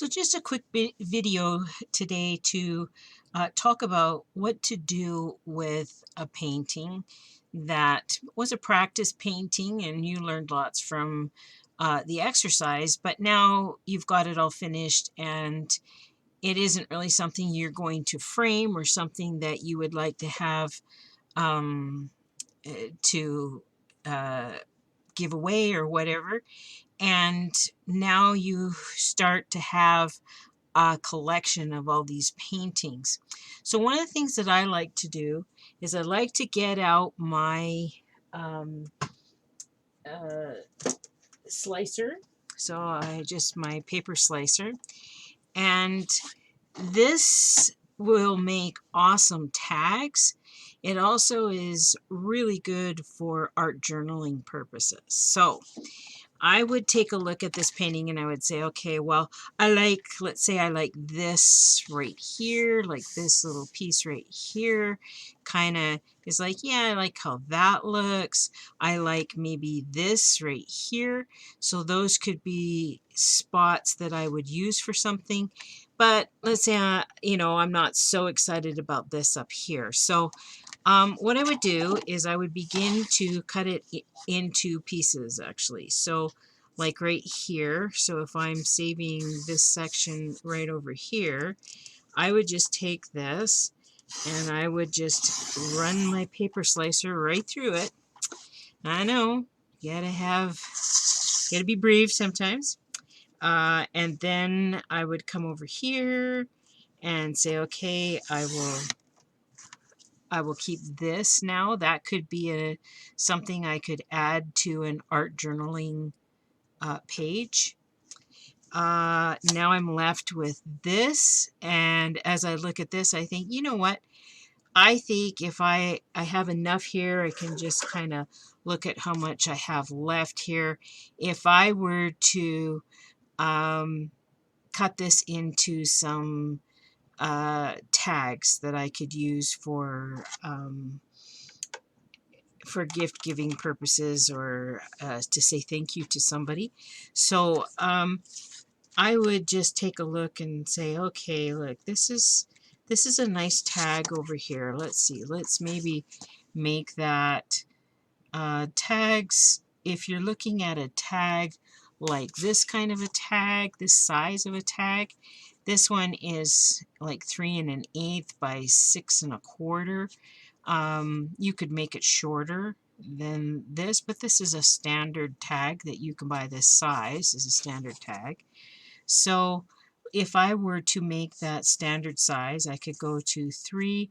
So just a quick video today to talk about what to do with a painting that was a practice painting and you learned lots from the exercise, but now you've got it all finished and it isn't really something you're going to frame or something that you would like to have to uh, give away or whatever. And now you start to have a collection of all these paintings. So one of the things that I like to do is I like to get out my um, uh, slicer. So I just my paper slicer, and this will make awesome tags. It also is really good for art journaling purposes. So I would take a look at this painting and I would say, okay, well, let's say I like this right here, like this little piece right here, kind of is like, yeah, I like how that looks. I like maybe this right here. So those could be spots that I would use for something. But let's say, I'm not so excited about this up here. So what I would do is I would begin to cut it into pieces, actually. So like right here, so if I'm saving this section right over here, I would just take this and I would just run my paper slicer right through it. I know, you gotta be brave sometimes. And then I would come over here and say, okay, I will keep this now. That could be something I could add to an art journaling page. Now I'm left with this, and as I look at this, I think, you know what? I think if I have enough here, I can just kind of look at how much I have left here. If I were to cut this into some tags that I could use for gift giving purposes or to say thank you to somebody. So I would just take a look and say, okay, look, this is a nice tag over here. Let's see, let's maybe make that tags. If you're looking at a tag like this kind of a tag, this size of a tag, this one is like 3 1/8 by 6 1/4. You could make it shorter than this, but this is a standard tag that you can buy. This size is a standard tag. So if I were to make that standard size, I could go to 3,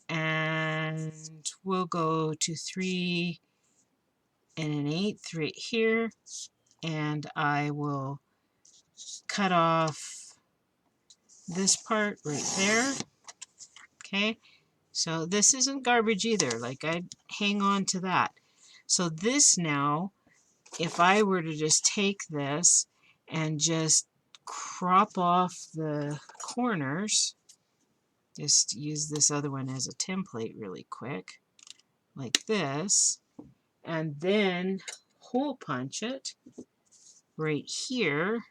and we'll go to 3 1/8 right here, and I will cut off this part right there. Okay, so this isn't garbage either, like I'd hang on to that. So this now, if I were to just take this and just crop off the corners, just use this other one as a template really quick, like this, and then hole punch it right here.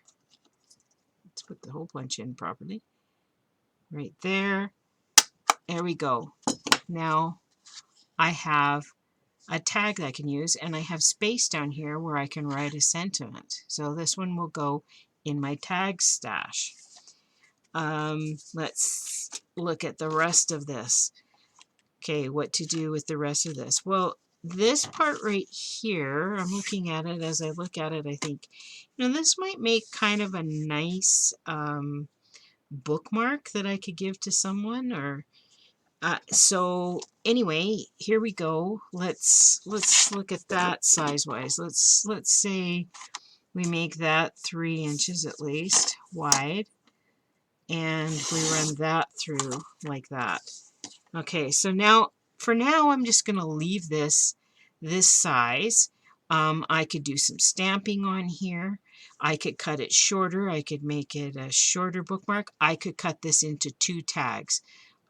Let's put the hole punch in properly. Right there. There we go. Now I have a tag that I can use, and I have space down here where I can write a sentiment. So this one will go in my tag stash. Let's look at the rest of this. Okay, what to do with the rest of this? Well, this part right here, I'm looking at it. As I look at it, I think, this might make kind of a nice bookmark that I could give to someone. Or so anyway, here we go. Let's look at that size-wise. Let's say we make that 3 inches at least wide, and we run that through like that. Okay, so now for now I'm just going to leave this size. I could do some stamping on here. I could cut it shorter. I could make it a shorter bookmark. I could cut this into 2 tags.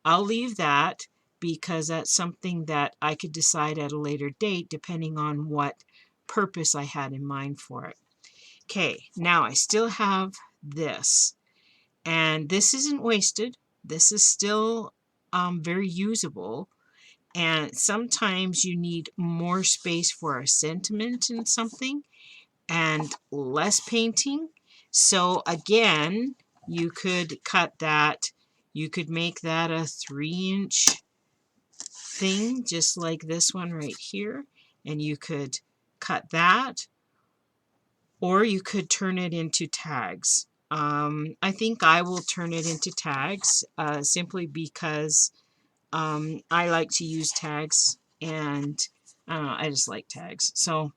I'll leave that because that's something that I could decide at a later date depending on what purpose I had in mind for it. Okay, now I still have this. And this isn't wasted. This is still very usable. And sometimes you need more space for a sentiment in something and less painting. So again, you could cut that. You could make that a 3-inch thing, just like this one right here. And you could cut that, or you could turn it into tags. I think I will turn it into tags simply because I like to use tags, and I just like tags. So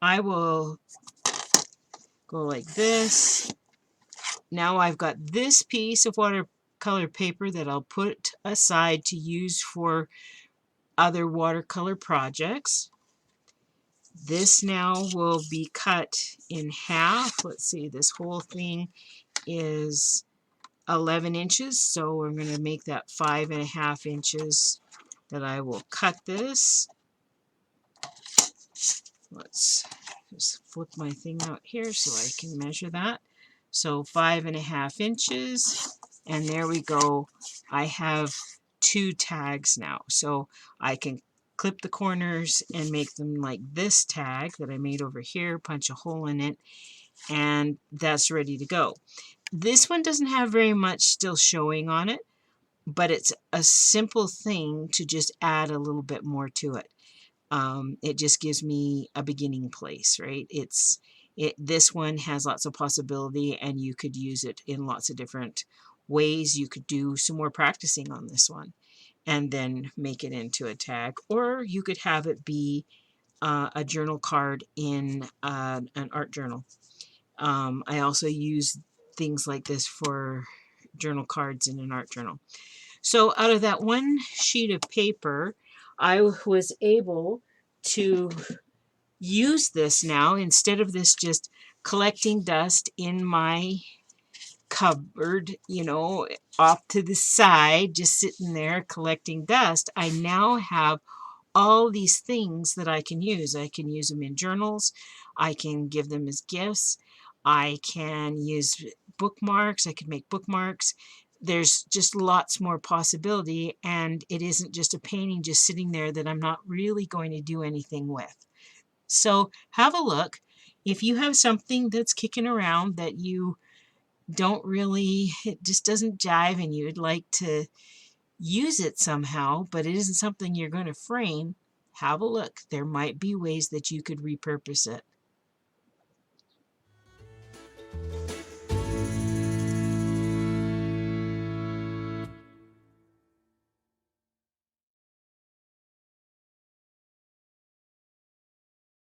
I will go like this. Now I've got this piece of watercolor paper that I'll put aside to use for other watercolor projects. This now will be cut in half. Let's see, this whole thing is 11 inches, so we're going to make that 5.5 inches that I will cut this. Let's just flip my thing out here so I can measure that. So 5.5 inches, and there we go. I have 2 tags now, so I can clip the corners and make them like this tag that I made over here, punch a hole in it, and that's ready to go. This one doesn't have very much still showing on it, but it's a simple thing to just add a little bit more to it. It just gives me a beginning place, right? This one has lots of possibility, and you could use it in lots of different ways. You could do some more practicing on this one and then make it into a tag, or you could have it be a journal card in an art journal. I also use things like this for journal cards in an art journal. So out of that one sheet of paper, I was able to use this now, instead of this just collecting dust in my cupboard, you know, off to the side, just sitting there collecting dust. I now have all these things that I can use. I can use them in journals. I can give them as gifts. I can use bookmarks. I can make bookmarks. There's just lots more possibility, and it isn't just a painting just sitting there that I'm not really going to do anything with. So have a look. If you have something that's kicking around that you don't really, it just doesn't jive, and you'd like to use it somehow, but it isn't something you're going to frame, have a look. There might be ways that you could repurpose it.